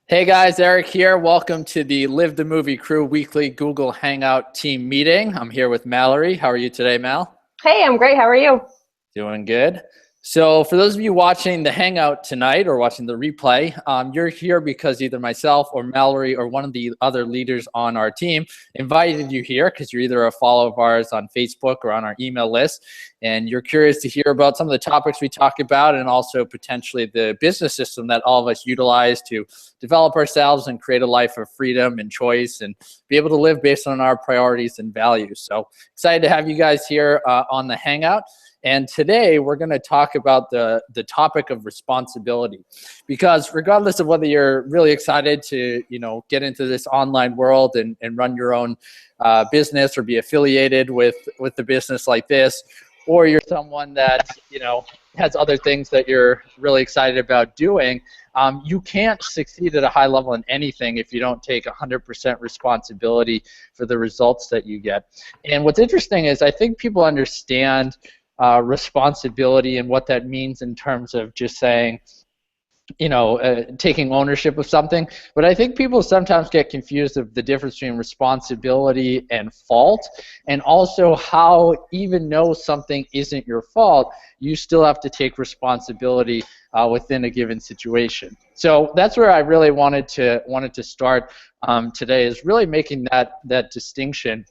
Hey guys, Eric here. Welcome to the Live the Movie Crew weekly Google Hangout team meeting. I'm here with Mallory. How are you today, Mal? Hey, I'm great. How are you? Doing good. So for those of you watching the Hangout tonight or watching the replay, you're here because either myself or Mallory or one of the other leaders on our team invited you here because you're either a follower of ours on Facebook or on our email list, and you're curious to hear about some of the topics we talk about and also potentially the business system that all of us utilize to develop ourselves and create a life of freedom and choice and be able to live based on our priorities and values. So excited to have you guys here on the Hangout. And today we're going to talk about the topic of responsibility, because regardless of whether you're really excited to get into this online world and run your own business or be affiliated with the business like this, or you're someone that has other things that you're really excited about doing, you can't succeed at a high level in anything if you don't take 100% responsibility for the results that you get. And what's interesting is I think people understand responsibility and what that means in terms of just saying, taking ownership of something. But I think people sometimes get confused of the difference between responsibility and fault, and also how even though something isn't your fault, you still have to take responsibility within a given situation. So that's where I really wanted to start today, is really making that distinction.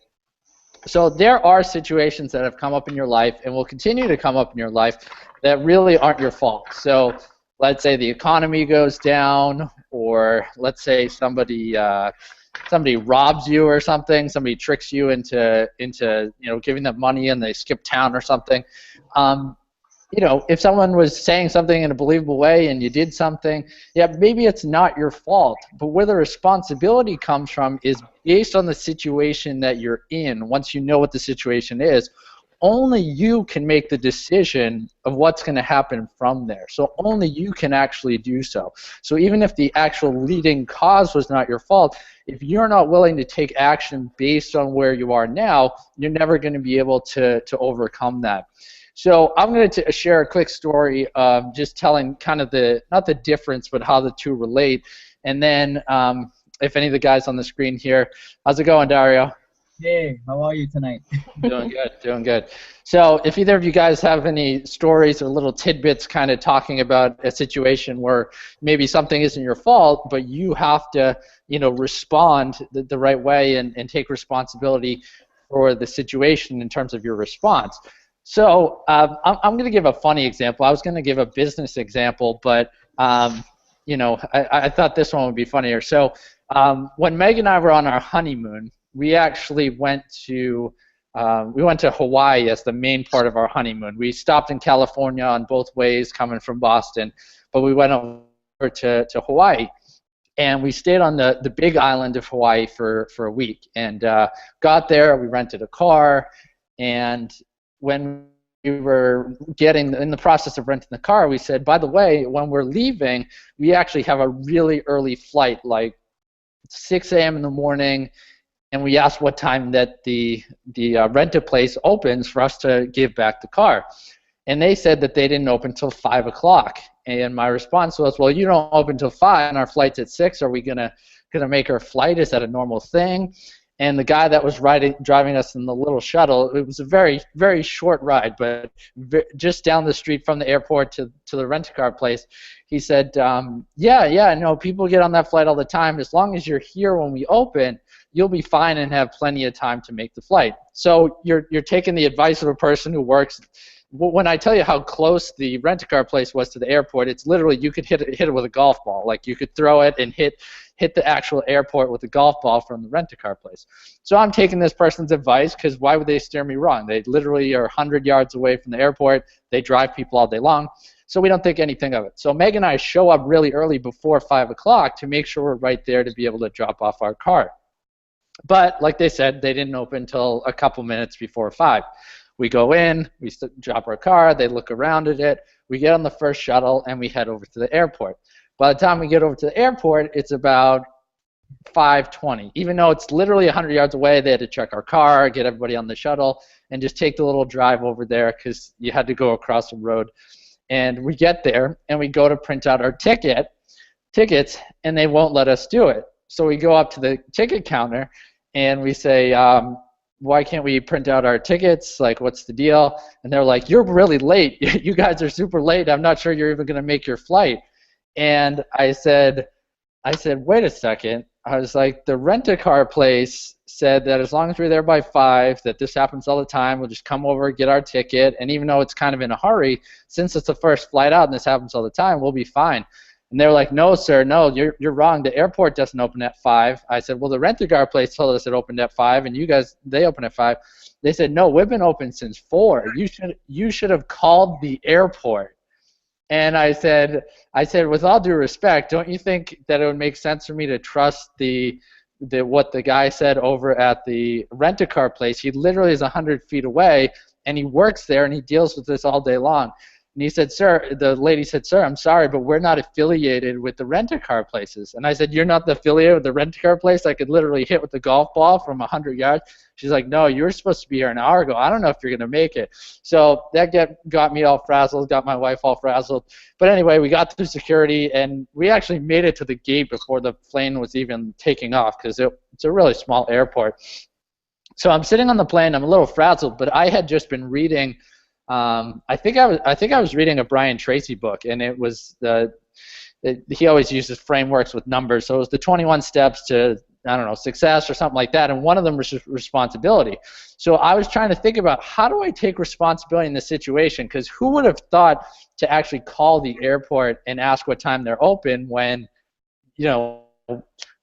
So there are situations that have come up in your life and will continue to come up in your life that really aren't your fault. So let's say the economy goes down, or let's say somebody robs you or something. Somebody tricks you into giving them money and they skip town or something. If someone was saying something in a believable way and you did something, yeah, maybe it's not your fault. But where the responsibility comes from is based on the situation that you're in. Once you know what the situation is, only you can make the decision of what's going to happen from there. So only you can actually do so. So even if the actual leading cause was not your fault, if you're not willing to take action based on where you are now, you're never going to be able to overcome that. So I'm going to share a quick story, just telling kind of not the difference, but how the two relate. And then if any of the guys on the screen here, how's it going, Dario? Hey, how are you tonight? Doing good, doing good. So if either of you guys have any stories or little tidbits kind of talking about a situation where maybe something isn't your fault, but you have to, respond the right way and take responsibility for the situation in terms of your response. So I'm going to give a funny example. I was going to give a business example, but I thought this one would be funnier. So when Meg and I were on our honeymoon, we actually went to Hawaii as the main part of our honeymoon. We stopped in California on both ways coming from Boston, but we went over to Hawaii. And we stayed on the big island of Hawaii for a week. And got there, we rented a car, and when we were in the process of renting the car, we said, by the way, when we're leaving, we actually have a really early flight, like 6 a.m. in the morning, and we asked what time that the rental place opens for us to give back the car. And they said that they didn't open until 5 o'clock. And my response was, well, you don't open until 5 and our flight's at 6. Are we gonna make our flight? Is that a normal thing? And the guy that was driving us in the little shuttle, it was a very, very short ride, but just down the street from the airport to the rent-a-car place, he said, yeah, no, people get on that flight all the time. As long as you're here when we open, you'll be fine and have plenty of time to make the flight. So you're taking the advice of a person who works. When I tell you how close the rent-a-car place was to the airport, it's literally you could hit it with a golf ball. Like you could throw it and hit the actual airport with a golf ball from the rent-a-car place. So I'm taking this person's advice because why would they steer me wrong? They literally are 100 yards away from the airport. They drive people all day long. So we don't think anything of it. So Meg and I show up really early before 5 o'clock to make sure we're right there to be able to drop off our car. But like they said, they didn't open until a couple minutes before 5. We go in, we drop our car, they look around at it, we get on the first shuttle, and we head over to the airport. By the time we get over to the airport, it's about 5:20. Even though it's literally 100 yards away, they had to check our car, get everybody on the shuttle, and just take the little drive over there because you had to go across the road. And we get there, and we go to print out our ticket, tickets, and they won't let us do it. So we go up to the ticket counter and we say, why can't we print out our tickets? Like, what's the deal? And they're like, you're really late. You guys are super late. I'm not sure you're even going to make your flight. And I said, wait a second. I was like, the rent-a-car place said that as long as we're there by 5, that this happens all the time. We'll just come over, get our ticket, and even though it's kind of in a hurry, since it's the first flight out and this happens all the time, we'll be fine. And they were like, no, sir, no, you're wrong. The airport doesn't open at 5. I said, well, the rent-a-car place told us it opened at 5, and you guys, they open at 5. They said, no, we've been open since 4. You should have called the airport. And I said, with all due respect, don't you think that it would make sense for me to trust what the guy said over at the rent-a-car place? He literally is 100 feet away, and he works there, and he deals with this all day long. And he said, sir, the lady said, sir, I'm sorry, but we're not affiliated with the rent-a-car places. And I said, you're not affiliated with the rent-a-car place I could literally hit with the golf ball from 100 yards? She's like, no, you were supposed to be here an hour ago. I don't know if you're going to make it. So that got me all frazzled, got my wife all frazzled. But anyway, we got through security, and we actually made it to the gate before the plane was even taking off because it's a really small airport. So I'm sitting on the plane. I'm a little frazzled, but I had just been reading I think I was reading a Brian Tracy book, and it was he always uses frameworks with numbers. So it was the 21 steps to, I don't know, success or something like that, and one of them was responsibility. So I was trying to think about, how do I take responsibility in this situation? Because who would have thought to actually call the airport and ask what time they're open when,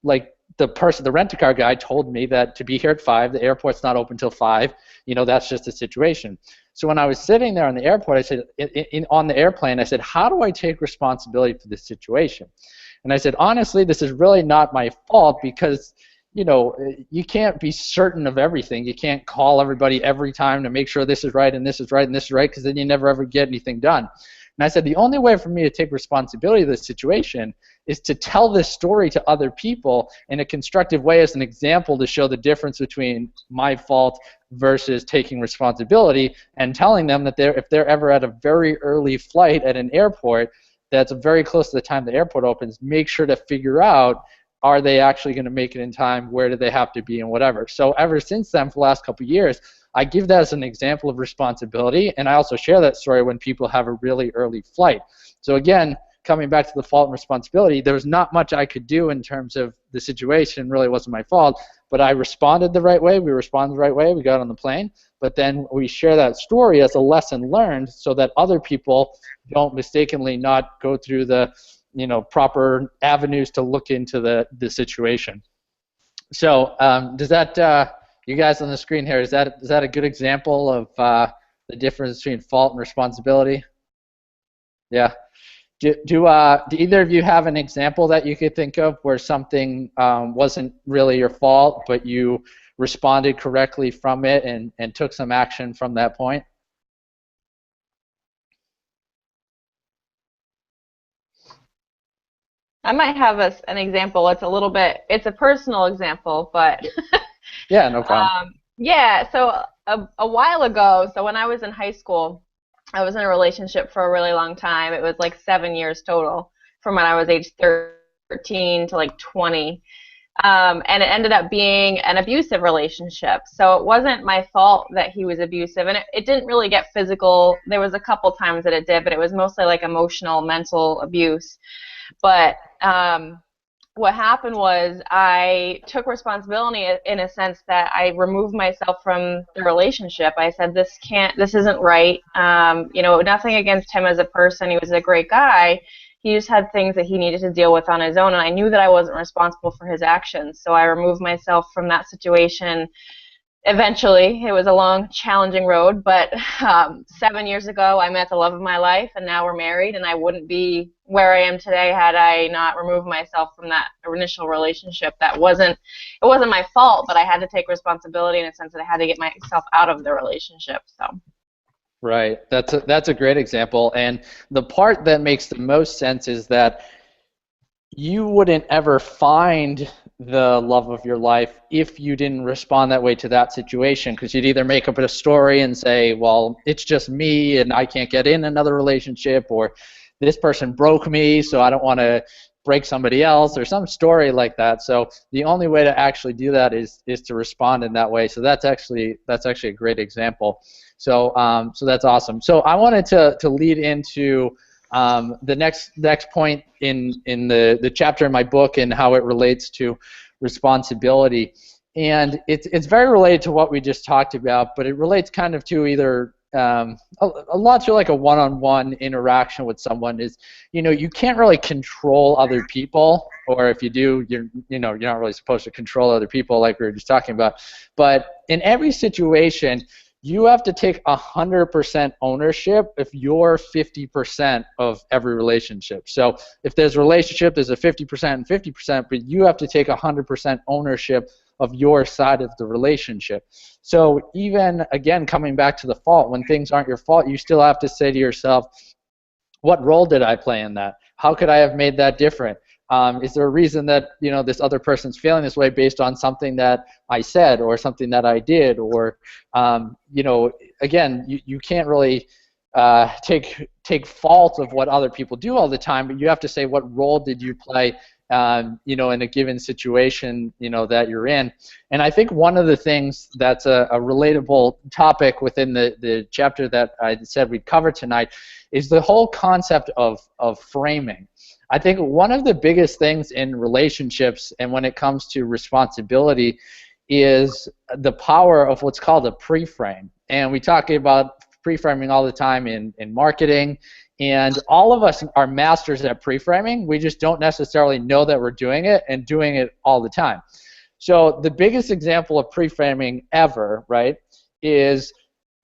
like the rent-a-car guy told me that to be here at 5, the airport's not open till 5. That's just a situation. So when I was sitting there on the airport, I said, on the airplane, I said, how do I take responsibility for this situation? And I said, honestly, this is really not my fault because, you can't be certain of everything. You can't call everybody every time to make sure this is right and this is right and this is right, because then you never ever get anything done. And I said, the only way for me to take responsibility of this situation is to tell this story to other people in a constructive way as an example to show the difference between my fault versus taking responsibility, and telling them that if they're ever at a very early flight at an airport that's very close to the time the airport opens, make sure to figure out, are they actually going to make it in time, where do they have to be, and whatever. So ever since then, for the last couple of years, I give that as an example of responsibility, and I also share that story when people have a really early flight. So again, coming back to the fault and responsibility, there was not much I could do in terms of the situation. Really wasn't my fault, but I responded the right way. We responded the right way. We got on the plane, but then we share that story as a lesson learned so that other people don't mistakenly not go through the proper avenues to look into the situation. So does that, you guys on the screen here, is that a good example of the difference between fault and responsibility? Yeah. Do either of you have an example that you could think of where something wasn't really your fault, but you responded correctly from it and took some action from that point? I might have an example. It's a personal example, but yeah, no problem. yeah, so a while ago, so when I was in high school, I was in a relationship for a really long time. It was like 7 years total, from when I was age 13 to like 20. And it ended up being an abusive relationship. So it wasn't my fault that he was abusive, and it didn't really get physical. There was a couple times that it did, but it was mostly like emotional, mental abuse. But what happened was I took responsibility in a sense that I removed myself from the relationship. I said, this isn't right. Nothing against him as a person. He was a great guy. He just had things that he needed to deal with on his own, and I knew that I wasn't responsible for his actions. So I removed myself from that situation. Eventually, it was a long, challenging road, but 7 years ago, I met the love of my life, and now we're married, and I wouldn't be where I am today had I not removed myself from that initial relationship. It wasn't my fault, but I had to take responsibility in a sense that I had to get myself out of the relationship. So. Right. That's a great example, and the part that makes the most sense is that you wouldn't ever find the love of your life if you didn't respond that way to that situation, because you'd either make up a story and say, well, it's just me and I can't get in another relationship, or this person broke me, so I don't want to break somebody else or some story like that. So the only way to actually do that is to respond in that way. So that's actually a great example. So so that's awesome. So I wanted to lead into the next point in the chapter in my book and how it relates to responsibility. And it's very related to what we just talked about, but it relates kind of to either a lot to like a one-on-one interaction with someone. Is, you can't really control other people, or if you do, you're not really supposed to control other people like we were just talking about. But in every situation, you have to take 100% ownership if you're 50% of every relationship. So if there's a relationship, there's a 50% and 50%, but you have to take 100% ownership of your side of the relationship. So even, again, coming back to the fault, when things aren't your fault, you still have to say to yourself, what role did I play in that? How could I have made that different? Is there a reason that this other person's feeling this way based on something that I said or something that I did? Or again, you can't really take fault of what other people do all the time, but you have to say, what role did you play in a given situation that you're in. And I think one of the things that's a relatable topic within the chapter that I said we'd cover tonight is the whole concept of framing. I think one of the biggest things in relationships and when it comes to responsibility is the power of what's called a pre-frame. And we talk about pre-framing all the time in marketing, and all of us are masters at pre-framing. We just don't necessarily know that we're doing it and doing it all the time. So the biggest example of pre-framing ever, right, is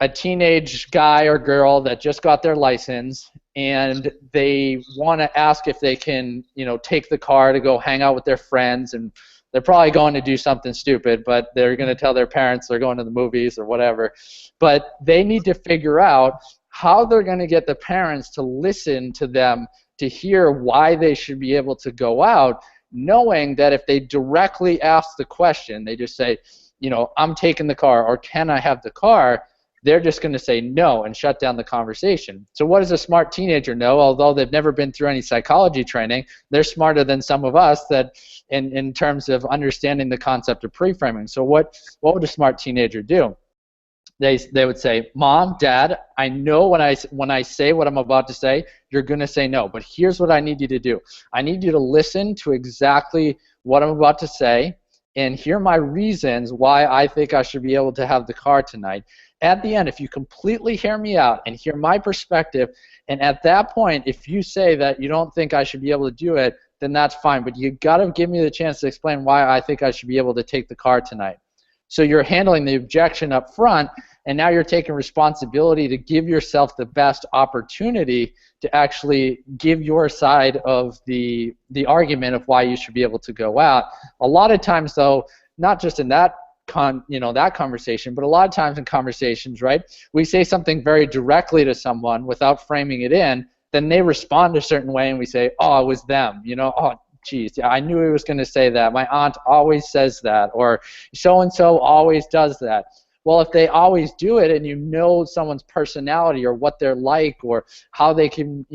a teenage guy or girl that just got their license, and they want to ask if they can, take the car to go hang out with their friends, and they're probably going to do something stupid, but they're going to tell their parents they're going to the movies or whatever. But they need to figure out how they're going to get the parents to listen to them, to hear why they should be able to go out, knowing that if they directly ask the question, they just say, I'm taking the car, or can I have the car, they're just going to say no and shut down the conversation. So what does a smart teenager know? Although they've never been through any psychology training, they're smarter than some of us that in terms of understanding the concept of pre-framing. So what would a smart teenager do? They would say, Mom, Dad, I know when I say what I'm about to say, you're going to say no, but here's what I need you to do. I need you to listen to exactly what I'm about to say and hear my reasons why I think I should be able to have the car tonight. At the end, if you completely hear me out and hear my perspective, and at that point, if you say that you don't think I should be able to do it, then that's fine. But you got to give me the chance to explain why I think I should be able to take the car tonight. So you're handling the objection up front, and now you're taking responsibility to give yourself the best opportunity to actually give your side of the argument of why you should be able to go out. A lot of times, though, not just in that that conversation, but a lot of times in conversations, right, we say something very directly to someone without framing it in, then they respond a certain way, and we say, oh, it was them, oh, geez, I knew he was going to say that. My aunt always says that, or so-and-so always does that. Well, if they always do it and you know someone's personality or what they're like or how they can,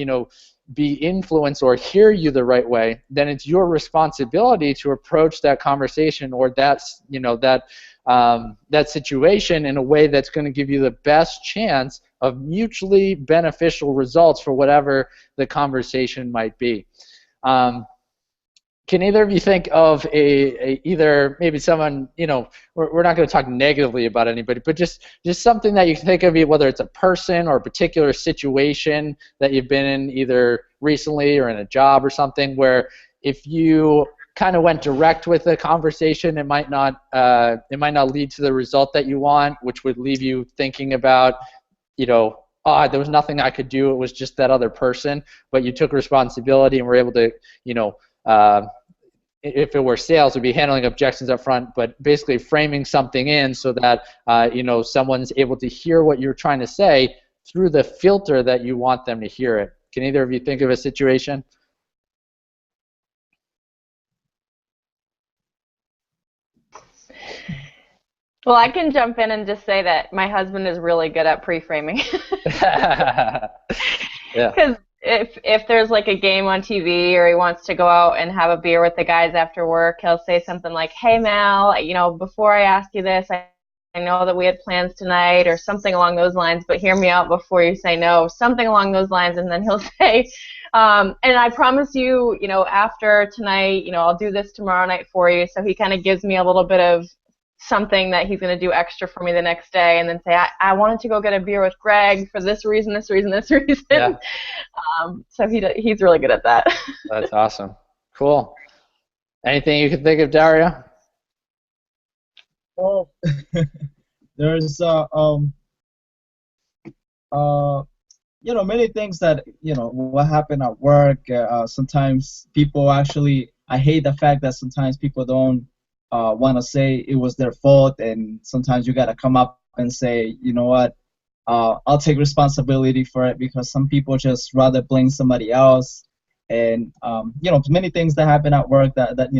be influenced or hear you the right way, then it's your responsibility to approach that conversation or that situation in a way that's going to give you the best chance of mutually beneficial results for whatever the conversation might be. Can either of you think of either maybe someone, we're not going to talk negatively about anybody, but just something that you can think of, whether it's a person or a particular situation that you've been in either recently or in a job or something, where if you kind of went direct with the conversation, it might not lead to the result that you want, which would leave you thinking about, oh, there was nothing I could do, it was just that other person, but you took responsibility and were able to, if it were sales, it would be handling objections up front, but basically framing something in so that someone's able to hear what you're trying to say through the filter that you want them to hear it. Can either of you think of a situation? Well, I can jump in and just say that my husband is really good at pre-framing. Yeah. Because if there's like a game on TV or he wants to go out and have a beer with the guys after work, he'll say something like, "Hey Mal, before I ask you this, I know that we had plans tonight," or something along those lines, but hear me out before you say no, something along those lines, and then he'll say, and I promise you, after tonight, I'll do this tomorrow night for you. So he kind of gives me a little bit of something that he's going to do extra for me the next day, and then say, I wanted to go get a beer with Greg for this reason, this reason, this reason. Yeah. So he's really good at that. That's awesome. Cool. Anything you can think of, Dario? Well, there's many things that what happened at work. Sometimes people actually, I hate the fact that sometimes people don't want to say it was their fault, and sometimes you got to come up and say, you know what, I'll take responsibility for it, because some people just rather blame somebody else. And many things that happen at work that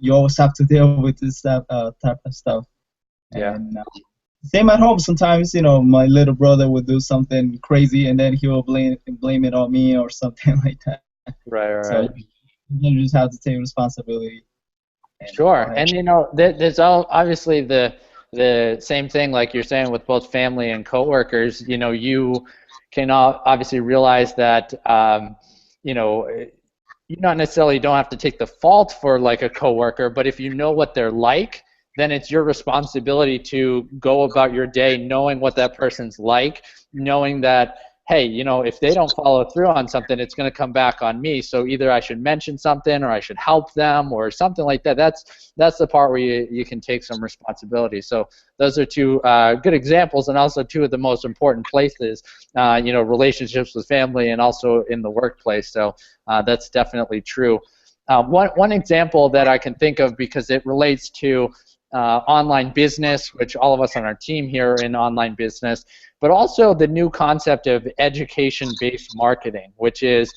you always have to deal with this type of stuff. Yeah. And same at home. Sometimes my little brother would do something crazy, and then he will blame it on me or something like that. Right. So you just have to take responsibility. Sure. And there's obviously the same thing, like you're saying, with both family and coworkers. You can obviously realize that you not necessarily don't have to take the fault for like a coworker, but if you know what they're like, then it's your responsibility to go about your day knowing what that person's like, knowing that, hey, if they don't follow through on something, it's going to come back on me. So either I should mention something, or I should help them, or something like that. That's the part where you can take some responsibility. So those are two good examples, and also two of the most important places, relationships with family and also in the workplace. So that's definitely true. One example that I can think of, because it relates to online business, which all of us on our team here are in online business, but also the new concept of education-based marketing, which is,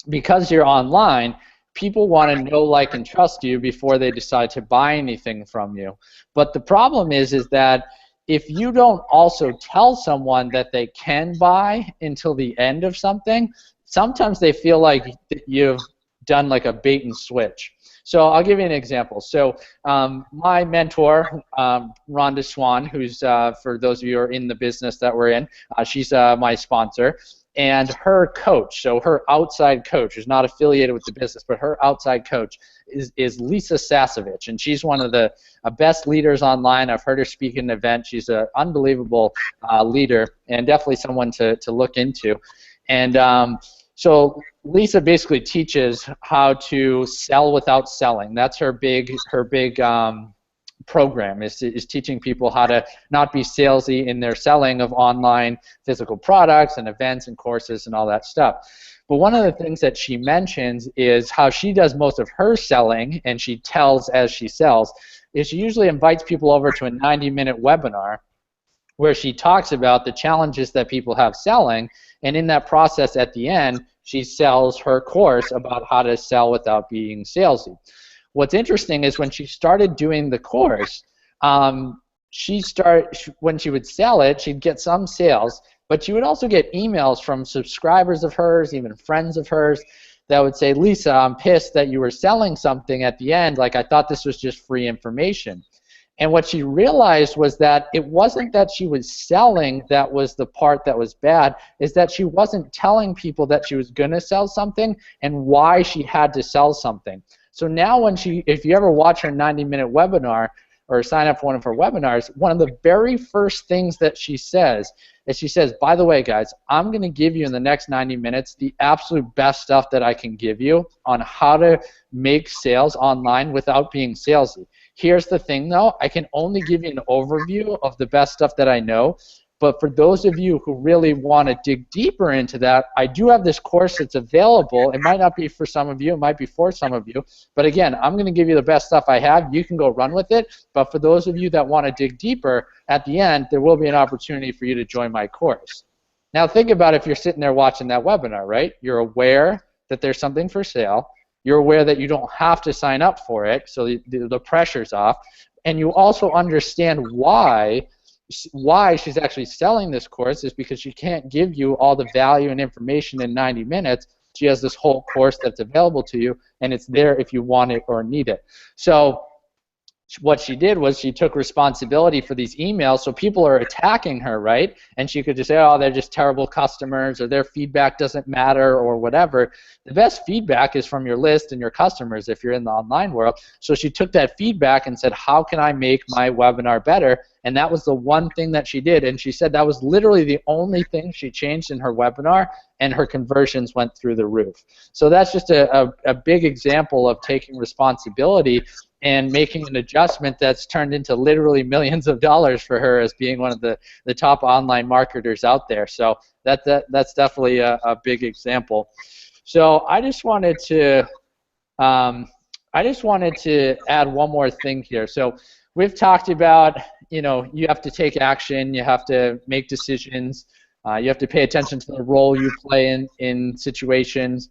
because you're online, people want to know, like, and trust you before they decide to buy anything from you. But the problem is that if you don't also tell someone that they can buy until the end of something, sometimes they feel like you've done like a bait and switch. So I'll give you an example. So my mentor, Rhonda Swan, who's, for those of you who are in the business that we're in, she's my sponsor, and her coach, so her outside coach, who's not affiliated with the business, but her outside coach is Lisa Sasevich, and she's one of the best leaders online. I've heard her speak at an event. She's an unbelievable leader, and definitely someone to look into. And so Lisa basically teaches how to sell without selling. That's her big program, is teaching people how to not be salesy in their selling of online physical products and events and courses and all that stuff. But one of the things that she mentions is how she does most of her selling, and she tells as she sells, is she usually invites people over to a 90-minute webinar where she talks about the challenges that people have selling, and in that process at the end, she sells her course about how to sell without being salesy. What's interesting is when she started doing the course, when she would sell it, she'd get some sales, but she would also get emails from subscribers of hers, even friends of hers, that would say, Lisa, I'm pissed that you were selling something at the end, like I thought this was just free information. And what she realized was that it wasn't that she was selling that was the part that was bad, is that she wasn't telling people that she was going to sell something and why she had to sell something. So now if you ever watch her 90-minute webinar or sign up for one of her webinars, one of the very first things that she says is, she says, by the way, guys, I'm going to give you in the next 90 minutes the absolute best stuff that I can give you on how to make sales online without being salesy. Here's the thing, though. I can only give you an overview of the best stuff that I know. But for those of you who really want to dig deeper into that, I do have this course that's available. It might not be for some of you. It might be for some of you. But again, I'm going to give you the best stuff I have. You can go run with it. But for those of you that want to dig deeper, at the end, there will be an opportunity for you to join my course. Now think about if you're sitting there watching that webinar, right? You're aware that there's something for sale. You're aware that you don't have to sign up for it, so the pressure's off. And you also understand why why she's actually selling this course is because she can't give you all the value and information in 90 minutes. She has this whole course that's available to you, and it's there if you want it or need it. So what she did was she took responsibility for these emails, so people are attacking her, right? And she could just say, oh, they're just terrible customers, or their feedback doesn't matter, or whatever. The best feedback is from your list and your customers if you're in the online world. So she took that feedback and said, how can I make my webinar better? And that was the one thing that she did. And she said that was literally the only thing she changed in her webinar, and her conversions went through the roof. So that's just a big example of taking responsibility and making an adjustment that's turned into literally millions of dollars for her as being one of the top online marketers out there. So that's definitely a big example. So I just wanted to add one more thing here. So we've talked about, you have to take action, you have to make decisions, you have to pay attention to the role you play in situations.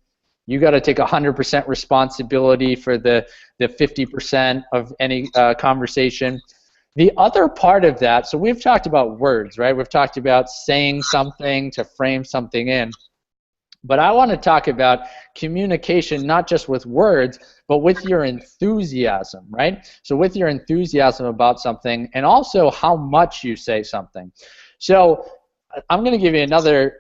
You got to take 100% responsibility for the 50% of any conversation. The other part of that, so we've talked about words, right? We've talked about saying something to frame something in. But I want to talk about communication, not just with words, but with your enthusiasm, right? So with your enthusiasm about something, and also how much you say something. So I'm going to give you another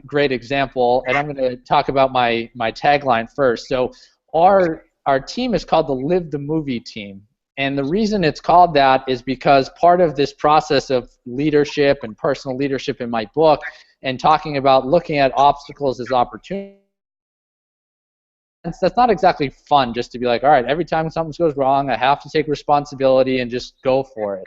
great example, and I'm going to talk about my tagline first. So our team is called the Live the Movie team, and the reason it's called that is because part of this process of leadership and personal leadership in my book, and talking about looking at obstacles as opportunities, that's not exactly fun just to be like, all right, every time something goes wrong, I have to take responsibility and just go for it.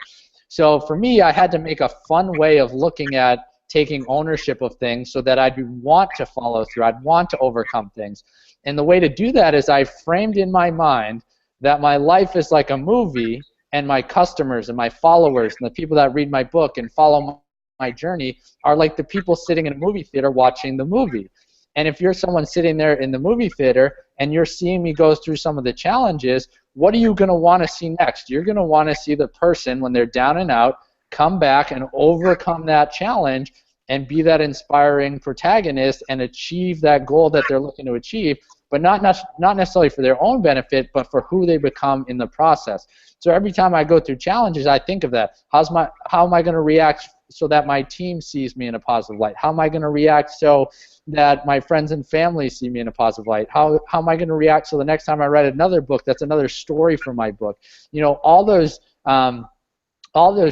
So for me, I had to make a fun way of looking at taking ownership of things so that I'd want to follow through, I'd want to overcome things. And the way to do that is I framed in my mind that my life is like a movie, and my customers and my followers and the people that read my book and follow my journey are like the people sitting in a movie theater watching the movie. And if you're someone sitting there in the movie theater and you're seeing me go through some of the challenges, what are you going to want to see next? You're going to want to see the person, when they're down and out, come back and overcome that challenge and be that inspiring protagonist and achieve that goal that they're looking to achieve, but not necessarily for their own benefit, but for who they become in the process. So every time I go through challenges, I think of that. How am I going to react so that my team sees me in a positive light? How am I going to react so that my friends and family see me in a positive light? How am I going to react so the next time I write another book, that's another story from my book? All those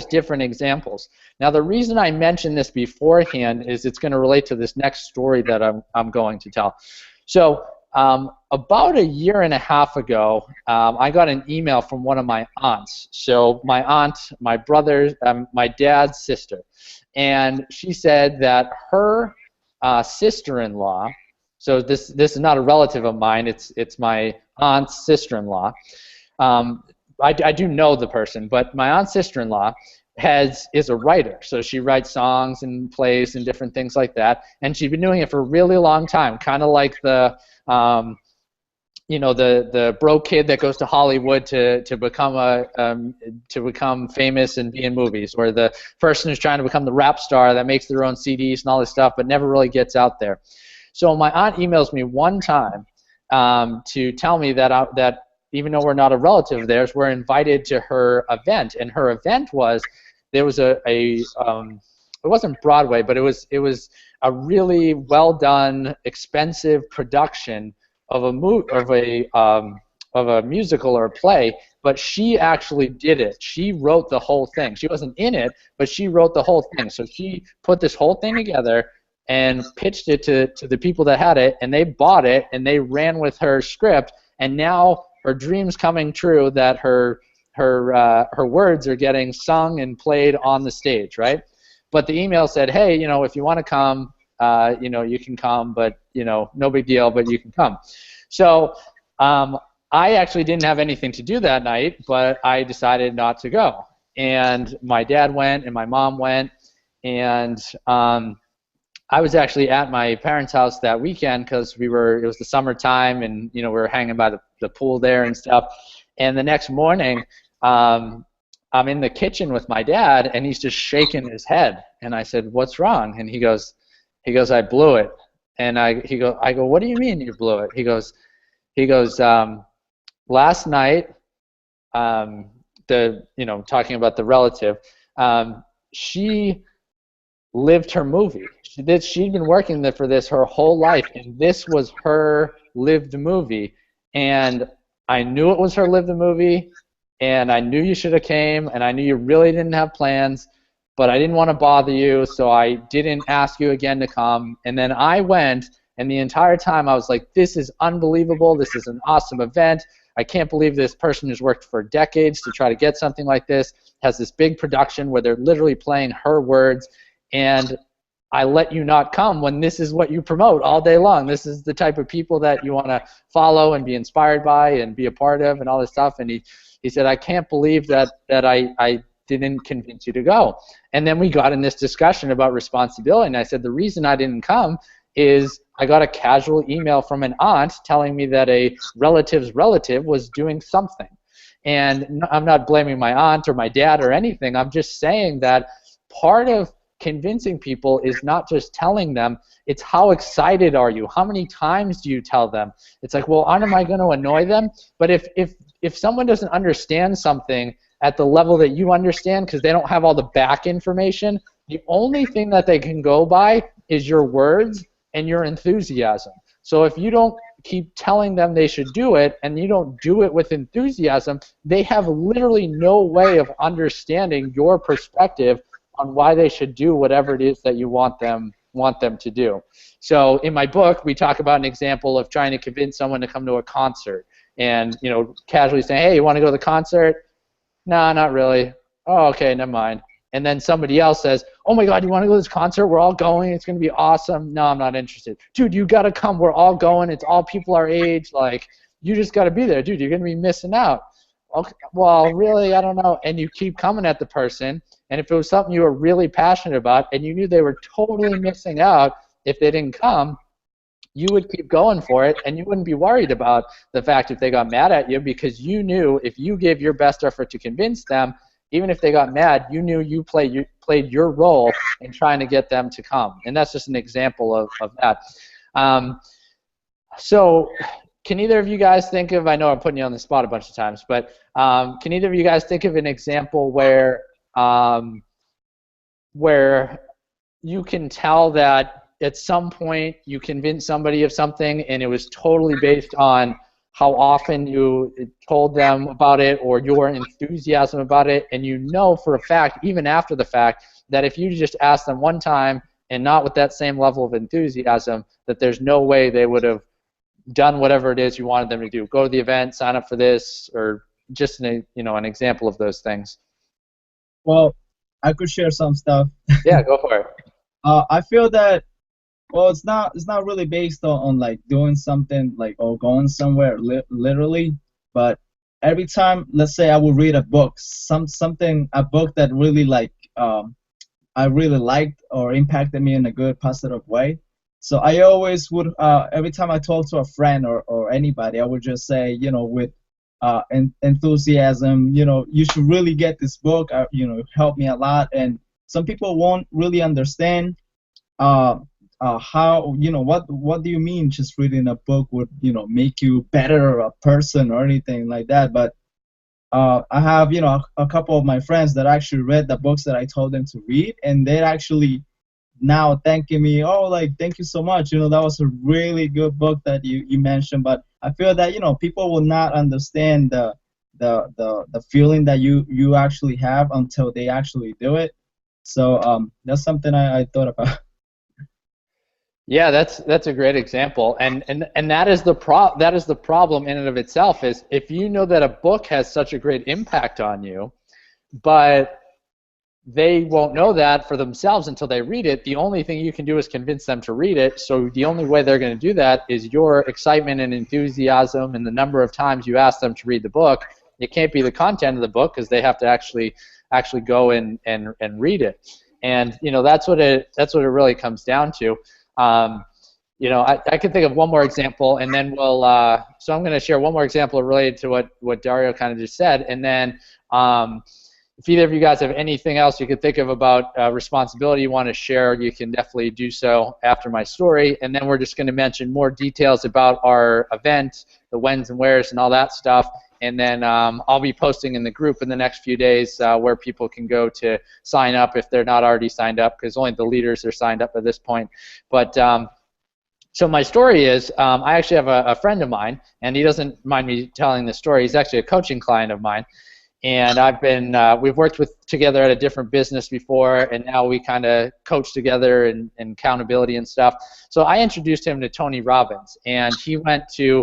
different examples. Now, the reason I mentioned this beforehand is it's going to relate to this next story that I'm going to tell. So about a year and a half ago, I got an email from one of my aunts. So my aunt, my brother, my dad's sister, and she said that her sister-in-law, so this is not a relative of mine, it's my aunt's sister-in-law. I do know the person, but my aunt's sister-in-law is a writer, so she writes songs and plays and different things like that, and she's been doing it for a really long time, kind of like the broke kid that goes to Hollywood to become famous and be in movies, or the person who's trying to become the rap star that makes their own CDs and all this stuff, but never really gets out there. So my aunt emails me one time to tell me that even though we're not a relative of theirs, we're invited to her event, and her event was there was it wasn't Broadway, but it was a really well done, expensive production of a musical or a play, but she actually did it. She wrote the whole thing. She wasn't in it, but she wrote the whole thing. So she put this whole thing together and pitched it to the people that had it, and they bought it, and they ran with her script, and now her dream's coming true that her words are getting sung and played on the stage, right? But the email said, hey, if you want to come, you can come, but no big deal, but you can come. So I actually didn't have anything to do that night, but I decided not to go. And my dad went, and my mom went, and I was actually at my parents' house that weekend because it was the summertime, and we were hanging by the pool there and stuff. And the next morning, I'm in the kitchen with my dad, and he's just shaking his head. And I said, "What's wrong?" And he goes, "I blew it." And I go, "What do you mean you blew it?" He goes, "Last night, talking about the relative, she lived her movie. She'd been working there for this her whole life, and this was her lived movie. And I knew it was her lived movie, and I knew you should have came, and I knew you really didn't have plans, but I didn't want to bother you, so I didn't ask you again to come. And then I went, and the entire time I was like, this is unbelievable. This is an awesome event. I can't believe this person who's worked for decades to try to get something like this, has this big production where they're literally playing her words, and I let you not come when this is what you promote all day long. This is the type of people that you want to follow and be inspired by and be a part of and all this stuff." And he said, "I can't believe that I didn't convince you to go." And then we got in this discussion about responsibility, and I said, the reason I didn't come is I got a casual email from an aunt telling me that a relative's relative was doing something. And I'm not blaming my aunt or my dad or anything. I'm just saying that part of convincing people is not just telling them, it's how excited are you? How many times do you tell them? It's like, well, aren't I going to annoy them? But if someone doesn't understand something at the level that you understand because they don't have all the back information, the only thing that they can go by is your words and your enthusiasm. So if you don't keep telling them they should do it and you don't do it with enthusiasm, they have literally no way of understanding your perspective on why they should do whatever it is that you want them to do. So in my book, we talk about an example of trying to convince someone to come to a concert, and casually saying, "Hey, you want to go to the concert?" "No, not really." "Oh, okay, never mind." And then somebody else says, "Oh my God, you want to go to this concert? We're all going. It's going to be awesome." "No, I'm not interested." "Dude, you got to come. We're all going. It's all people our age. Like, you just got to be there. Dude, you're going to be missing out." "Okay, well, really, I don't know." And you keep coming at the person. And if it was something you were really passionate about and you knew they were totally missing out if they didn't come, you would keep going for it, and you wouldn't be worried about the fact if they got mad at you, because you knew if you gave your best effort to convince them, even if they got mad, you knew you played your role in trying to get them to come. And that's just an example of that. So can either of you guys think of, I know I'm putting you on the spot a bunch of times, but can either of you guys think of an example where you can tell that at some point you convinced somebody of something and it was totally based on how often you told them about it or your enthusiasm about it, and you know for a fact, even after the fact, that if you just asked them one time and not with that same level of enthusiasm, that there's no way they would have done whatever it is you wanted them to do. Go to the event, sign up for this, or just an example of those things. Well, I could share some stuff. Yeah, go for it. I feel that, well, it's not really based on like doing something like or going somewhere literally, but every time, let's say I will read a book, a book that really I really liked or impacted me in a good positive way. So I always would every time I talk to a friend or anybody, I would just say, with enthusiasm, you should really get this book. It helped me a lot. And some people won't really understand how, what do you mean just reading a book would, make you better a person or anything like that. But I have, a couple of my friends that actually read the books that I told them to read, and they're actually now thanking me. "Oh, like, thank you so much. That was a really good book that you mentioned." But I feel that, people will not understand the feeling that you actually have until they actually do it. So that's something I thought about. Yeah, that's a great example, and that is the problem in and of itself, is if you know that a book has such a great impact on you, but they won't know that for themselves until they read it. The only thing you can do is convince them to read it. So the only way they're going to do that is your excitement and enthusiasm and the number of times you ask them to read the book. It can't be the content of the book, because they have to actually go and read it. And that's what it really comes down to. I can think of one more example, and then we'll. So I'm going to share one more example related to what Dario kind of just said, and then if either of you guys have anything else you could think of about responsibility you want to share, you can definitely do so after my story. And then we're just going to mention more details about our event, the whens and wheres and all that stuff. And then I'll be posting in the group in the next few days where people can go to sign up if they're not already signed up, because only the leaders are signed up at this point. But so my story is, I actually have a friend of mine, and he doesn't mind me telling this story. He's actually a coaching client of mine. And we've worked together at a different business before, and now we kind of coach together in accountability and stuff. So I introduced him to Tony Robbins, and he went to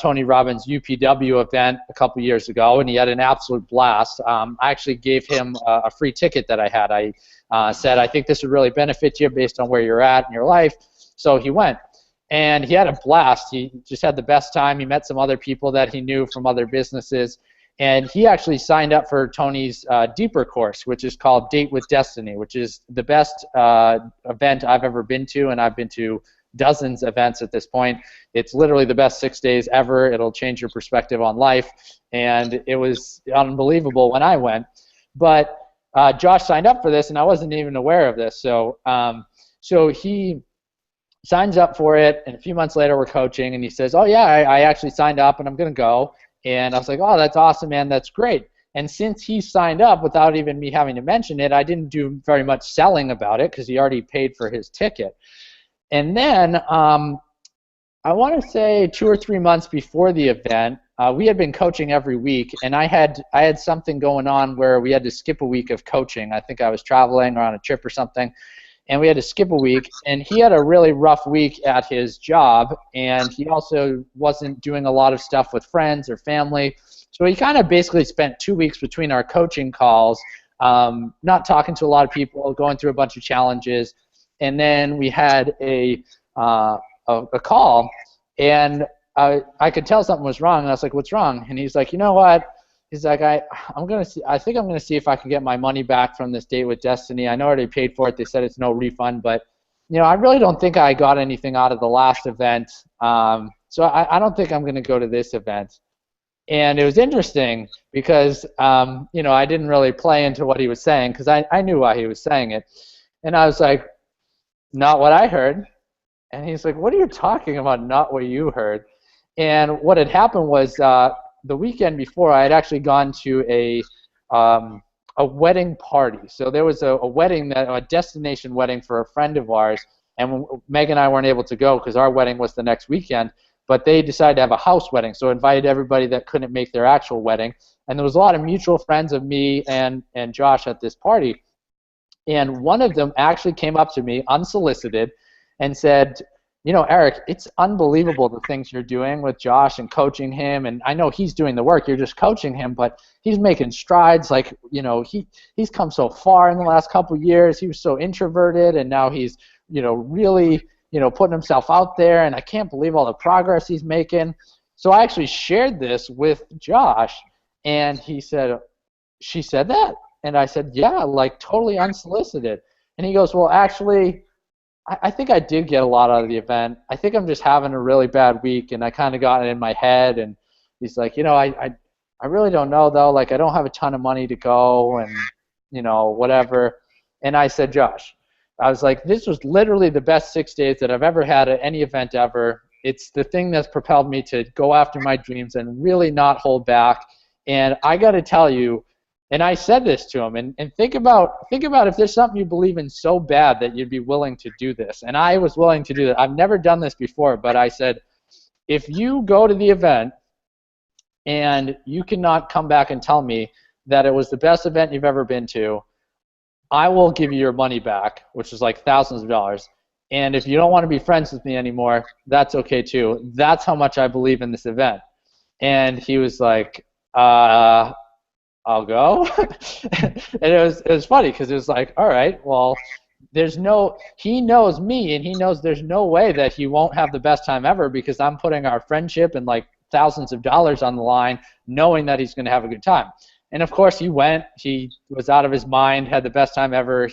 Tony Robbins' UPW event a couple years ago, and he had an absolute blast. I actually gave him a free ticket that I had. I said, I think this would really benefit you based on where you're at in your life. So he went, and he had a blast. He just had the best time. He met some other people that he knew from other businesses. And he actually signed up for Tony's deeper course, which is called Date with Destiny, which is the best event I've ever been to, and I've been to dozens of events at this point. It's literally the best 6 days ever. It'll change your perspective on life, and it was unbelievable when I went. But Josh signed up for this, and I wasn't even aware of this. So he signs up for it, and a few months later we're coaching, and he says, oh, yeah, I actually signed up, and I'm going to go. And I was like, oh, that's awesome, man, that's great. And since he signed up without even me having to mention it, I didn't do very much selling about it because he already paid for his ticket. And then I want to say 2 or 3 months before the event, we had been coaching every week, and I had something going on where we had to skip a week of coaching. I think I was traveling or on a trip or something, and we had to skip a week. And he had a really rough week at his job, and he also wasn't doing a lot of stuff with friends or family. So he kind of basically spent 2 weeks between our coaching calls, not talking to a lot of people, going through a bunch of challenges. And then we had a call, and I could tell something was wrong, and I was like, what's wrong? And he's like, you know what? He's like, I think I'm gonna see if I can get my money back from this Date with Destiny. I know I already paid for it. They said it's no refund, but I really don't think I got anything out of the last event. So I don't think I'm gonna go to this event. And it was interesting because I didn't really play into what he was saying because I knew why he was saying it. And I was like, not what I heard. And he's like, what are you talking about, not what you heard? And what had happened was the weekend before, I had actually gone to a wedding party. So there was a wedding, a destination wedding for a friend of ours, and Meg and I weren't able to go because our wedding was the next weekend, but they decided to have a house wedding, so invited everybody that couldn't make their actual wedding. And there was a lot of mutual friends of me and Josh at this party. And one of them actually came up to me unsolicited and said, Eric, it's unbelievable the things you're doing with Josh and coaching him, and I know he's doing the work, you're just coaching him, but he's making strides. Like, he's come so far in the last couple years. He was so introverted, and now he's, really, putting himself out there, and I can't believe all the progress he's making. So I actually shared this with Josh, and he said, she said that? And I said, yeah, like totally unsolicited. And he goes, well, actually, I think I did get a lot out of the event. I think I'm just having a really bad week, and I kind of got it in my head. And he's like, I really don't know, though. Like, I don't have a ton of money to go and, whatever. And I said, Josh, I was like, this was literally the best 6 days that I've ever had at any event ever. It's the thing that's propelled me to go after my dreams and really not hold back. And I got to tell you, and I said this to him, and think about if there's something you believe in so bad that you'd be willing to do this. And I was willing to do that. I've never done this before, but I said, if you go to the event and you cannot come back and tell me that it was the best event you've ever been to, I will give you your money back, which is like thousands of dollars. And if you don't want to be friends with me anymore, that's okay too. That's how much I believe in this event. And he was like, I'll go. And it was funny because it was like, all right, well, he knows me, and he knows there's no way that he won't have the best time ever because I'm putting our friendship and like thousands of dollars on the line knowing that he's going to have a good time. And of course he went. He was out of his mind, had the best time ever.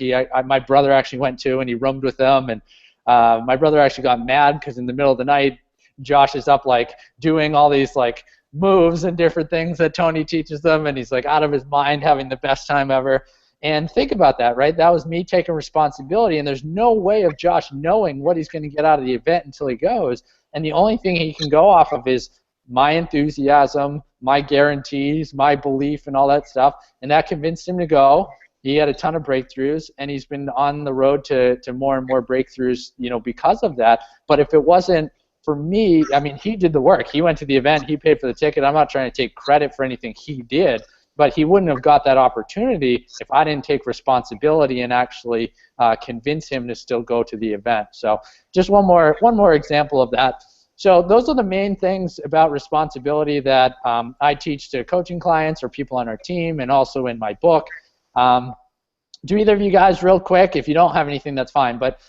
My brother actually went too, and he roomed with them. And my brother actually got mad because in the middle of the night, Josh is up like doing all these like moves and different things that Tony teaches them, and he's like out of his mind having the best time ever. And think about that, right? That was me taking responsibility, and there's no way of Josh knowing what he's going to get out of the event until he goes. And the only thing he can go off of is my enthusiasm, my guarantees, my belief, and all that stuff. And that convinced him to go. He had a ton of breakthroughs, and he's been on the road to more and more breakthroughs, because of that. But if it wasn't for me, I mean, he did the work. He went to the event. He paid for the ticket. I'm not trying to take credit for anything he did. But he wouldn't have got that opportunity if I didn't take responsibility and actually convince him to still go to the event. So just one more example of that. So those are the main things about responsibility that I teach to coaching clients or people on our team, and also in my book. Do either of you guys, real quick, if you don't have anything, that's fine, but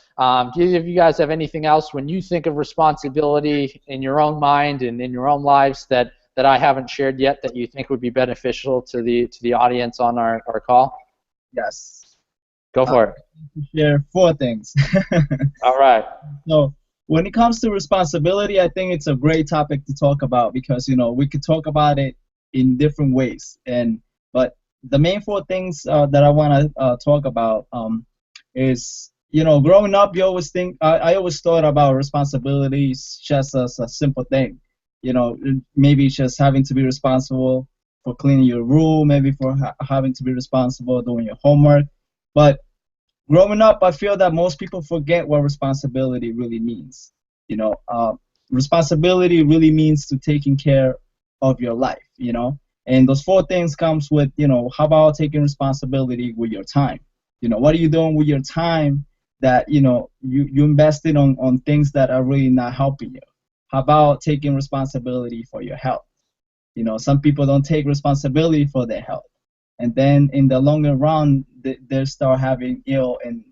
do either of you guys have anything else when you think of responsibility in your own mind and in your own lives that I haven't shared yet that you think would be beneficial to the audience on our call? Yes. Go for it. Share 4 things. All right. So when it comes to responsibility, I think it's a great topic to talk about because we could talk about it in different ways. But the main 4 things that I want to talk about is growing up, you always think I always thought about responsibilities just as a simple thing. Maybe just having to be responsible for cleaning your room, maybe for having to be responsible doing your homework. But growing up, I feel that most people forget what responsibility really means. Responsibility really means to taking care of your life, And those 4 things comes with, how about taking responsibility with your time? What are you doing with your time that, you invested on things that are really not helping you? How about taking responsibility for your health? Some people don't take responsibility for their health. And then in the longer run, they start having ill and,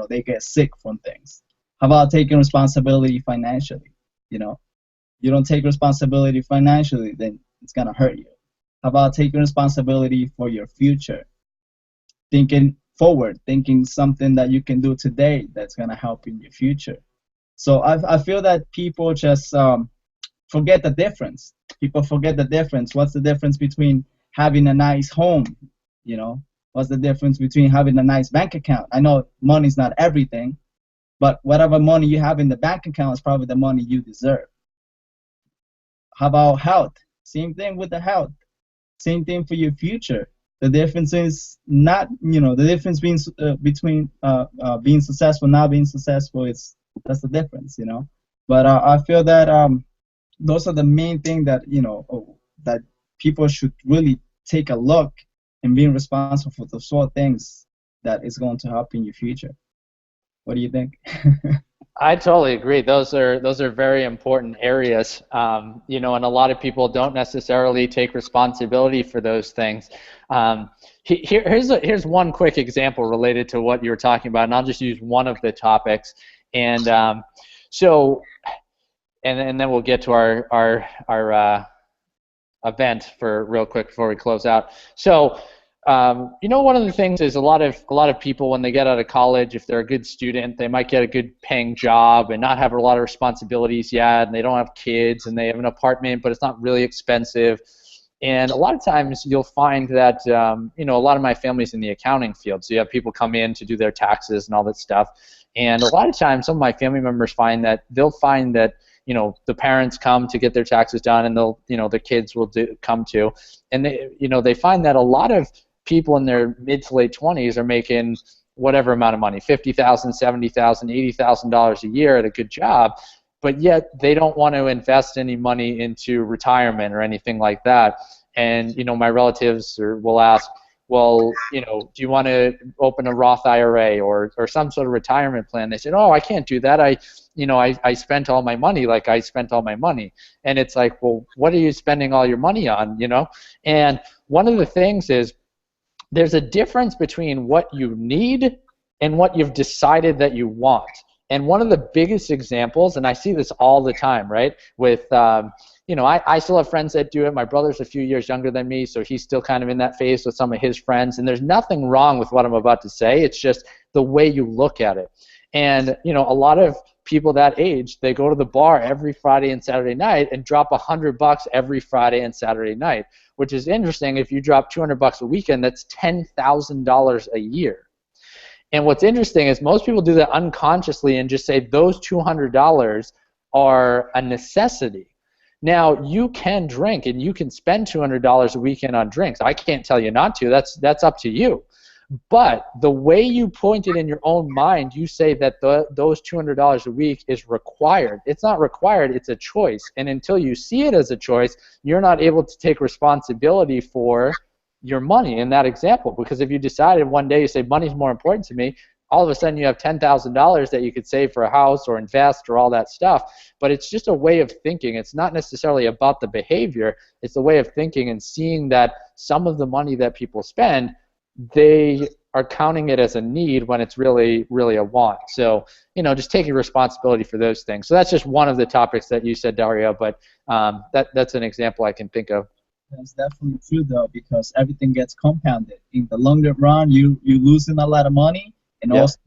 they get sick from things. How about taking responsibility financially? You don't take responsibility financially, then it's going to hurt you. How about taking responsibility for your future? Thinking forward, thinking something that you can do today that's going to help in your future. So I feel that people just forget the difference. People forget the difference. What's the difference between having a nice home? What's the difference between having a nice bank account? I know money's not everything, but whatever money you have in the bank account is probably the money you deserve. How about health? Same thing with the health. Same thing for your future. The difference is not, the difference between being successful, not being successful, that's the difference, But I feel that those are the main thing that, that people should really take a look and being responsible for the sort of things that is going to help in your future. What do you think? I totally agree. Those are very important areas, and a lot of people don't necessarily take responsibility for those things. Here's one quick example related to what you were talking about, and I'll just use one of the topics, and and then we'll get to our event for real quick before we close out. So. One of the things is a lot of people when they get out of college, if they're a good student, they might get a good paying job and not have a lot of responsibilities yet, and they don't have kids, and they have an apartment, but it's not really expensive. And a lot of times you'll find that, a lot of my family's in the accounting field, so you have people come in to do their taxes and all that stuff. And a lot of times some of my family members they'll find that the parents come to get their taxes done, and the kids will come to, and they find that a lot of people in their mid to late 20s are making whatever amount of money, $50,000, $70,000, $80,000 a year at a good job, but yet they don't want to invest any money into retirement or anything like that. And my relatives will ask, well, do you want to open a Roth IRA or some sort of retirement plan? They said, oh, I can't do that. I spent all my money like I spent all my money. And it's like, well, what are you spending all your money on, And one of the things is, there's a difference between what you need and what you've decided that you want. And one of the biggest examples, and I see this all the time, right, with, I still have friends that do it. My brother's a few years younger than me, so he's still kind of in that phase with some of his friends. And there's nothing wrong with what I'm about to say. It's just the way you look at it. And, a lot of people that age, they go to the bar every Friday and Saturday night and drop $100 every Friday and Saturday night, which is interesting. If you drop $200 a weekend, that's $10,000 a year. And what's interesting is most people do that unconsciously and just say those $200 are a necessity. Now, you can drink and you can spend $200 a weekend on drinks. I can't tell you not to. That's up to you. But the way you point it in your own mind, you say that those $200 a week is required. It's not required, it's a choice. And until you see it as a choice, you're not able to take responsibility for your money in that example. Because if you decided one day, you say, money's more important to me, all of a sudden you have $10,000 that you could save for a house or invest or all that stuff. But it's just a way of thinking. It's not necessarily about the behavior. It's a way of thinking and seeing that some of the money that people spend, they are counting it as a need when it's really, really a want. So, just taking responsibility for those things. So that's just one of the topics that you said, Dario, but that's an example I can think of. That's definitely true, though, because everything gets compounded. In the longer run, you losing a lot of money, and also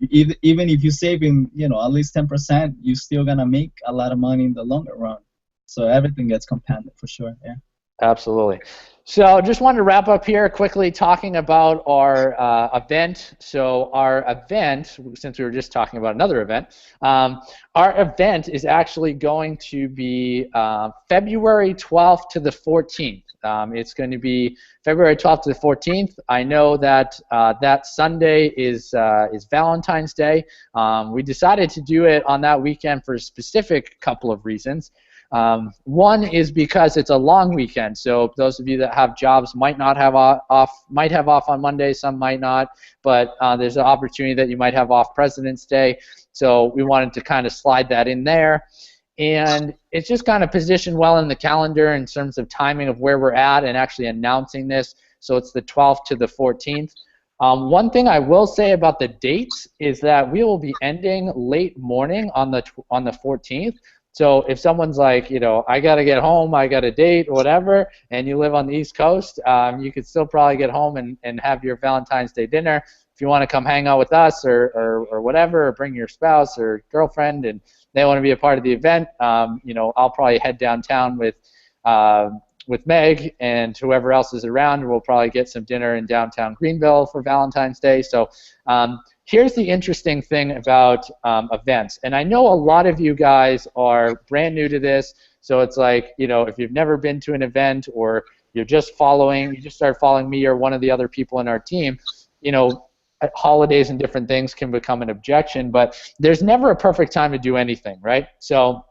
even if you save in at least 10%, you're still gonna make a lot of money in the longer run. So everything gets compounded for sure. Yeah. Absolutely. So just wanted to wrap up here quickly talking about our event. So our event, since we were just talking about another event, our event is actually going to be February 12th to the 14th. It's going to be February 12th to the 14th. I know that that Sunday is Valentine's Day. We decided to do it on that weekend for a specific couple of reasons. One is because it's a long weekend, so those of you that have jobs might not have might have off on Monday, some might not, but there's an opportunity that you might have off President's Day, so we wanted to kind of slide that in there. And it's just kind of positioned well in the calendar in terms of timing of where we're at and actually announcing this, so it's the 12th to the 14th. One thing I will say about the dates is that we will be ending late morning on the 14th. So if someone's like, I got to get home, I got a date, or whatever, and you live on the East Coast, you could still probably get home and have your Valentine's Day dinner. If you want to come hang out with us or whatever, or bring your spouse or girlfriend and they want to be a part of the event, I'll probably head downtown with Meg and whoever else is around. We'll probably get some dinner in downtown Greenville for Valentine's Day. So here's the interesting thing about events. And I know a lot of you guys are brand new to this. So it's like, if you've never been to an event or you just start following me or one of the other people in our team, holidays and different things can become an objection. But there's never a perfect time to do anything, right? So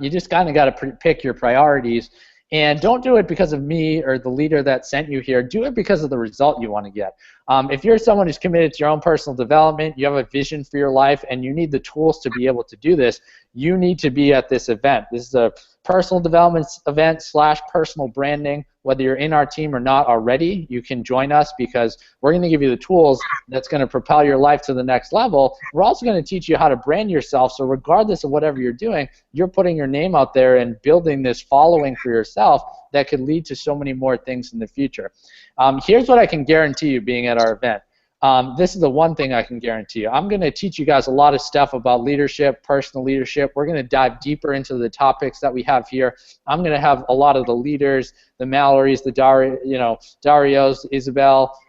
you just kind of got to pick your priorities. And don't do it because of me or the leader that sent you here. Do it because of the result you want to get. If you're someone who's committed to your own personal development, you have a vision for your life, and you need the tools to be able to do this, you need to be at this event. This is a personal development event / personal branding. Whether you're in our team or not already, you can join us because we're going to give you the tools that's going to propel your life to the next level. We're also going to teach you how to brand yourself, so regardless of whatever you're doing, you're putting your name out there and building this following for yourself that could lead to so many more things in the future. Here's what I can guarantee you being at our event. This is the one thing I can guarantee you. I'm going to teach you guys a lot of stuff about leadership, personal leadership. We're going to dive deeper into the topics that we have here. I'm going to have a lot of the leaders, the Mallories, the Darios, Isabel,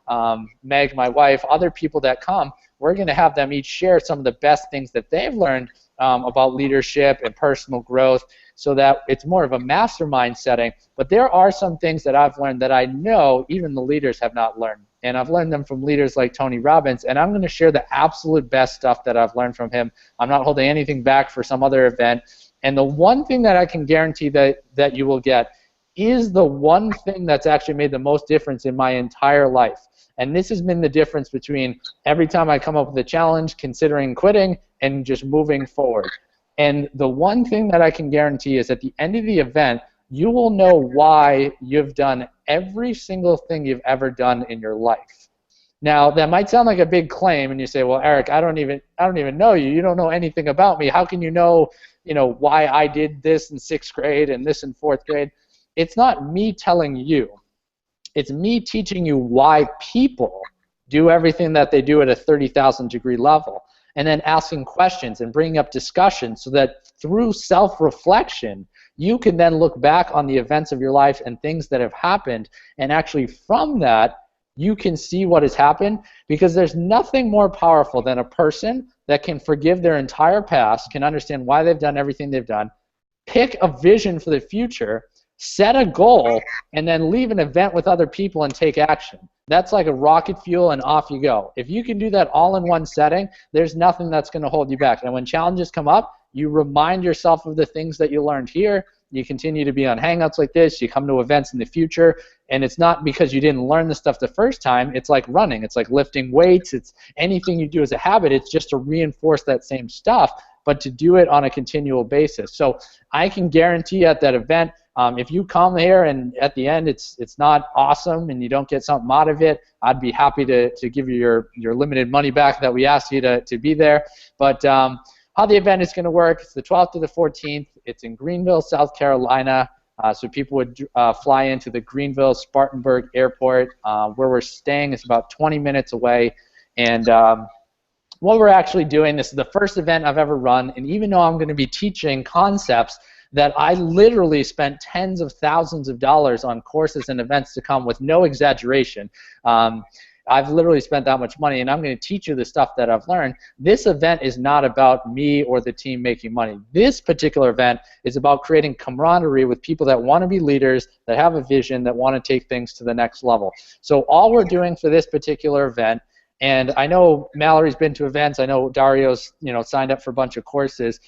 Meg, my wife, other people that come. We're going to have them each share some of the best things that they've learned about leadership and personal growth, so that it's more of a mastermind setting. But there are some things that I've learned that I know even the leaders have not learned. And I've learned them from leaders like Tony Robbins, and I'm going to share the absolute best stuff that I've learned from him. I'm not holding anything back for some other event. And the one thing that I can guarantee that you will get is the one thing that's actually made the most difference in my entire life. And this has been the difference between every time I come up with a challenge, considering quitting, and just moving forward. And the one thing that I can guarantee is at the end of the event, you will know why you've done every single thing you've ever done in your life. Now, that might sound like a big claim, and you say, well, Eric, I don't even know you. You don't know anything about me. How can you know why I did this in 6th grade and this in 4th grade? It's not me telling you. It's me teaching you why people do everything that they do at a 30,000 degree level. and then asking questions and bringing up discussions so that through self-reflection, you can then look back on the events of your life and things that have happened, and actually from that, you can see what has happened, because there's nothing more powerful than a person that can forgive their entire past, can understand why they've done everything they've done, pick a vision for the future, set a goal, and then leave an event with other people and take action. That's like a rocket fuel, and off you go. If you can do that all in one setting, there's nothing that's going to hold you back. And when challenges come up, you remind yourself of the things that you learned here. You continue to be on Hangouts like this. You come to events in the future, and it's not because you didn't learn the stuff the first time. It's like running. It's like lifting weights. It's anything you do as a habit. It's just to reinforce that same stuff, but to do it on a continual basis. So I can guarantee at that event, if you come here and at the end it's not awesome and you don't get something out of it, I'd be happy to give you your limited money back that we asked you to be there. But how the event is going to work, it's the 12th to the 14th. It's in Greenville, South Carolina. So people would fly into the Greenville Spartanburg Airport. Where we're staying is about 20 minutes away. And what we're actually doing, this is the first event I've ever run, and even though I'm going to be teaching concepts that I literally spent tens of thousands of dollars on courses and events to come with no exaggeration, I've literally spent that much money, and I'm going to teach you the stuff that I've learned. This event is not about me or the team making money. This particular event is about creating camaraderie with people that want to be leaders, that have a vision, that want to take things to the next level. So all we're doing for this particular event, and I know Mallory's been to events, I know Dario's signed up for a bunch of courses.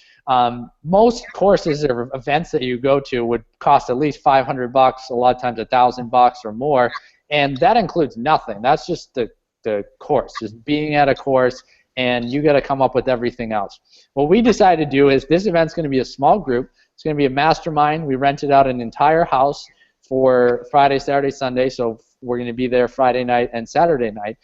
Most courses or events that you go to would cost at least $500, a lot of times $1,000 or more. And that includes nothing. That's just the course, just being at a course, and you got to come up with everything else. What we decided to do is this event's going to be a small group. It's going to be a mastermind. We rented out an entire house for Friday, Saturday, Sunday, so we're going to be there Friday night and Saturday night.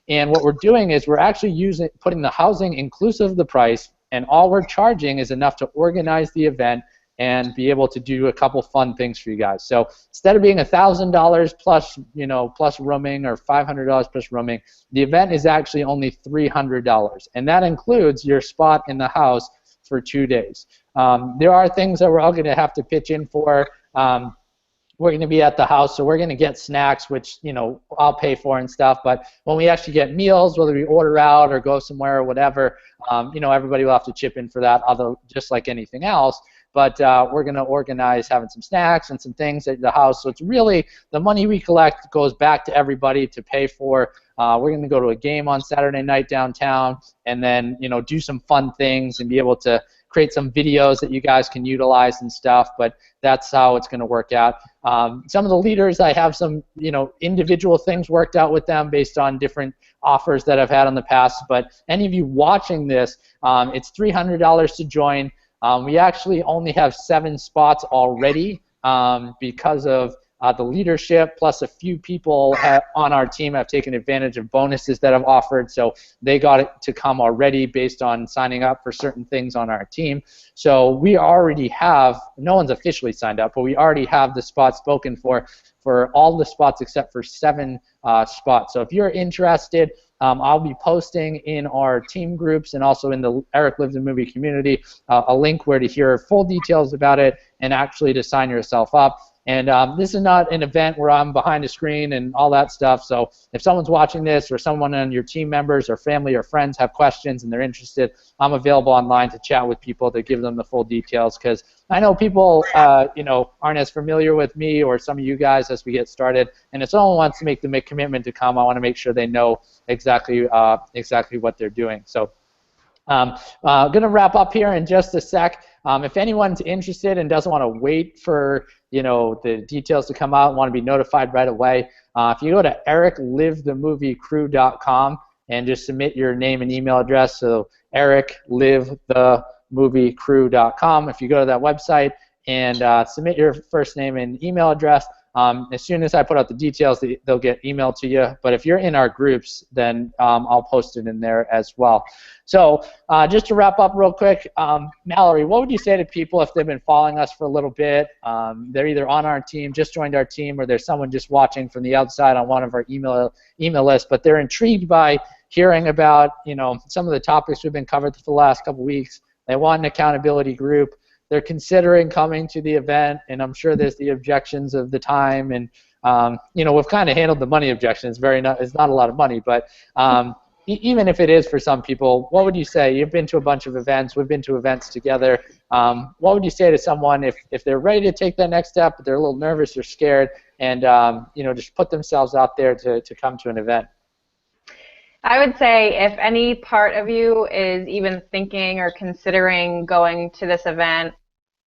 And what we're doing is we're actually putting the housing inclusive of the price, and all we're charging is enough to organize the event and be able to do a couple fun things for you guys. So instead of being $1,000 plus, plus rooming, or $500 plus rooming, the event is actually only $300, and that includes your spot in the house for 2 days. There are things that we're all going to have to pitch in for. We're going to be at the house, so we're going to get snacks, which I'll pay for and stuff. But when we actually get meals, whether we order out or go somewhere or whatever, everybody will have to chip in for that, although just like anything else. But we're going to organize having some snacks and some things at the house. So it's really the money we collect goes back to everybody to pay for. We're going to go to a game on Saturday night downtown, and then do some fun things and be able to create some videos that you guys can utilize and stuff. But that's how it's going to work out. Some of the leaders, I have some individual things worked out with them based on different offers that I've had in the past. But any of you watching this, it's $300 to join. We actually only have 7 spots already because of the leadership, plus a few people on our team have taken advantage of bonuses that I've offered, so they got it to come already based on signing up for certain things on our team. So we already have, no one's officially signed up, but we already have the spots spoken for all the spots except for 7 spots. So if you're interested, I'll be posting in our team groups and also in the Eric Lives in Movie community a link where to hear full details about it and actually to sign yourself up. And this is not an event where I'm behind a screen and all that stuff. So if someone's watching this, or someone on your team members or family or friends have questions and they're interested, I'm available online to chat with people to give them the full details, because I know people aren't as familiar with me or some of you guys as we get started. And if someone wants to make the commitment to come, I want to make sure they know exactly what they're doing. So I'm going to wrap up here in just a sec. If anyone's interested and doesn't want to wait for the details to come out and want to be notified right away, if you go to ericlivethemoviecrew.com and just submit your name and email address, so ericlivethemoviecrew.com. If you go to that website and submit your first name and email address, As soon as I put out the details, they'll get emailed to you. But if you're in our groups, then I'll post it in there as well. So just to wrap up real quick, Mallory, what would you say to people if they've been following us for a little bit? They're either on our team, just joined our team, or there's someone just watching from the outside on one of our email lists, but they're intrigued by hearing about, some of the topics we've been covered for the last couple weeks. They want an accountability group. They're considering coming to the event, and I'm sure there's the objections of the time, and we've kind of handled the money objection. It's not a lot of money, but even if it is for some people, what would you say? You've been to a bunch of events. We've been to events together. What would you say to someone if they're ready to take that next step, but they're a little nervous or scared, and just put themselves out there to come to an event? I would say if any part of you is even thinking or considering going to this event,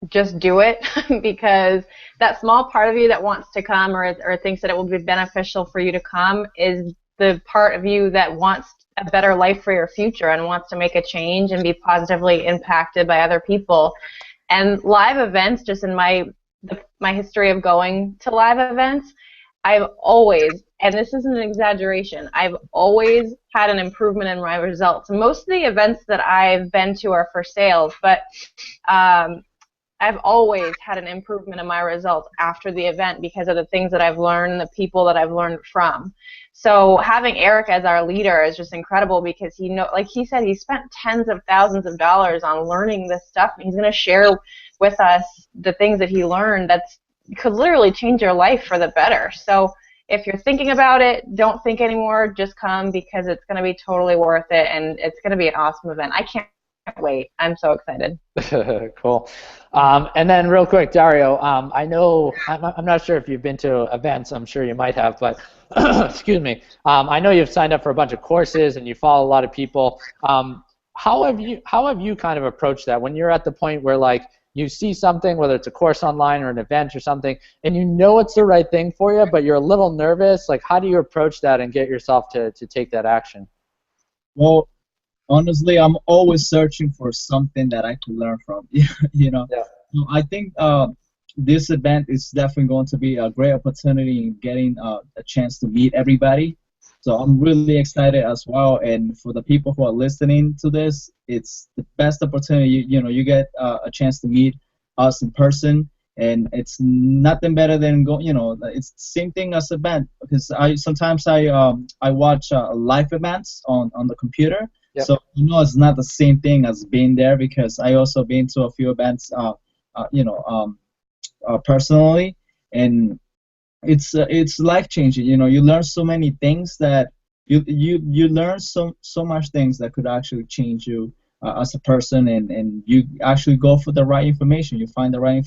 just do it, because that small part of you that wants to come or thinks that it will be beneficial for you to come is the part of you that wants a better life for your future and wants to make a change and be positively impacted by other people. And live events, just in my history of going to live events, I've always, and this isn't an exaggeration, I've always had an improvement in my results. Most of the events that I've been to are for sales, but I've always had an improvement in my results after the event because of the things that I've learned and the people that I've learned from. So having Eric as our leader is just incredible because like he said, he spent tens of thousands of dollars on learning this stuff, and he's going to share with us the things that he learned that could literally change your life for the better. So if you're thinking about it, don't think anymore. Just come, because it's going to be totally worth it, and it's going to be an awesome event. I can't wait. I'm so excited. Cool. And then real quick, Dario, I know, I'm not sure if you've been to events. I'm sure you might have, but excuse me. I know you've signed up for a bunch of courses and you follow a lot of people. How have you kind of approached that when you're at the point where, like, you see something, whether it's a course online or an event or something, and you know it's the right thing for you, but you're a little nervous? Like, how do you approach that and get yourself to take that action? Well, honestly, I'm always searching for something that I can learn from. Yeah. So I think this event is definitely going to be a great opportunity in getting a chance to meet everybody. So I'm really excited as well. And for the people who are listening to this, it's the best opportunity. You get a chance to meet us in person, and it's nothing better than it's the same thing as event, because sometimes I watch live events on the computer. Yep. So it's not the same thing as being there, because I also been to a few events personally, and it's life changing. You learn so many things that you learn so much things that could actually change you as a person, and you actually go for the right information. You find the right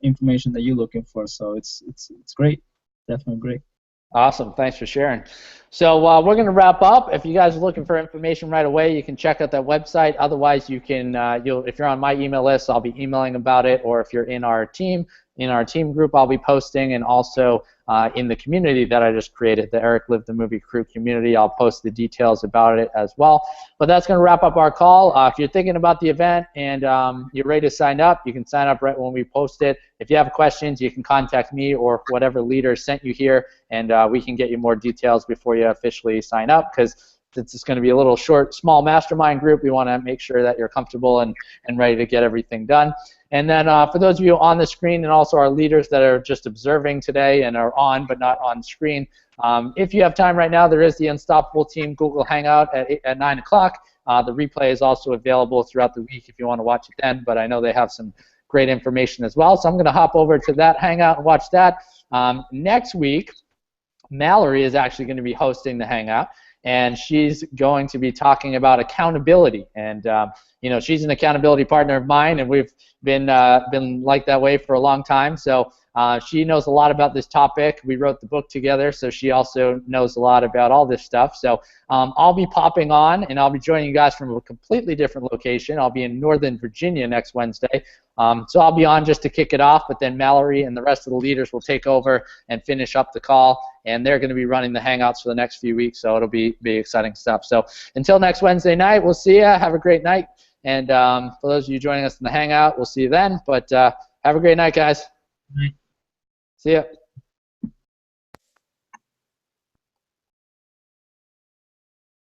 information that you're looking for. So it's great, definitely great. Awesome. Thanks for sharing. So we're going to wrap up. If you guys are looking for information right away, you can check out that website. Otherwise, you can, if you're on my email list, I'll be emailing about it. Or if you're in our team group, I'll be posting. And also in the community that I just created, the Eric Live the Movie Crew community, I'll post the details about it as well. But that's going to wrap up our call. If you're thinking about the event and you're ready to sign up, you can sign up right when we post it. If you have questions, you can contact me or whatever leader sent you here, and we can get you more details before you officially sign up, because since it's going to be a little short, small mastermind group, we want to make sure that you're comfortable and ready to get everything done. And then for those of you on the screen, and also our leaders that are just observing today and are on but not on screen, if you have time right now, there is the Unstoppable Team Google Hangout at 9 o'clock. The replay is also available throughout the week if you want to watch it then, but I know they have some great information as well. So I'm going to hop over to that Hangout and watch that. Next week, Mallory is actually going to be hosting the Hangout, and she's going to be talking about accountability. And she's an accountability partner of mine, and we've been like that way for a long time. So she knows a lot about this topic. We wrote the book together, so she also knows a lot about all this stuff. So I'll be popping on, and I'll be joining you guys from a completely different location. I'll be in Northern Virginia next Wednesday. So I'll be on just to kick it off, but then Mallory and the rest of the leaders will take over and finish up the call, and they're going to be running the Hangouts for the next few weeks, so it'll be exciting stuff. So until next Wednesday night, we'll see ya. Have a great night. And for those of you joining us in the Hangout, we'll see you then. But have a great night, guys. See ya.